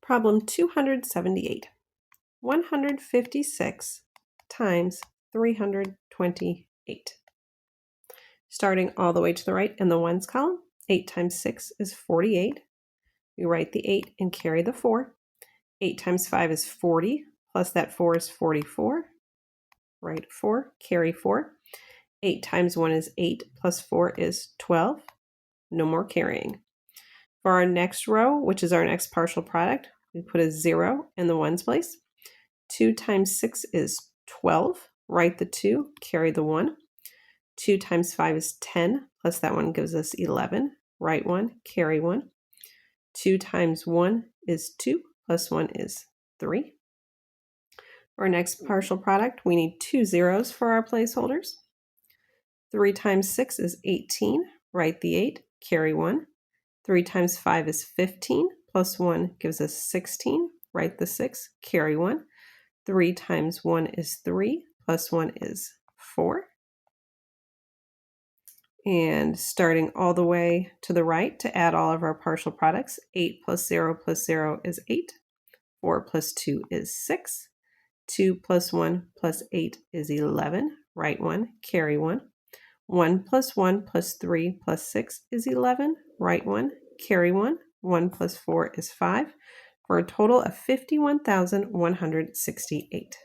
Problem 278. 156 times 328. Starting all the way to the right in the ones column, 8 times 6 is 48. We write the 8 and carry the 4. 8 times 5 is 40, plus that 4 is 44. Write 4, carry 4. 8 times 1 is 8, plus 4 is 12. No more carrying. For our next row, which is our next partial product, we put a 0 in the ones place. 2 times 6 is 12. Write the 2, carry the 1. 2 times 5 is 10, plus that 1 gives us 11. Write 1, carry 1. 2 times 1 is 2, plus 1 is 3. For our next partial product, we need 2 zeros for our placeholders. 3 times 6 is 18. Write the 8, carry 1. 3 times 5 is 15, plus 1 gives us 16. Write the 6, carry 1. 3 times 1 is 3, plus 1 is 4. And starting all the way to the right to add all of our partial products, 8 plus 0 is 8. 4 plus 2 is 6. 2 plus 1 plus 8 is 11. Write 1, carry 1. 1 plus 1 plus 3 plus 6 is 11. Write 1, carry 1. 1 plus 4 is 5, for a total of 51,168.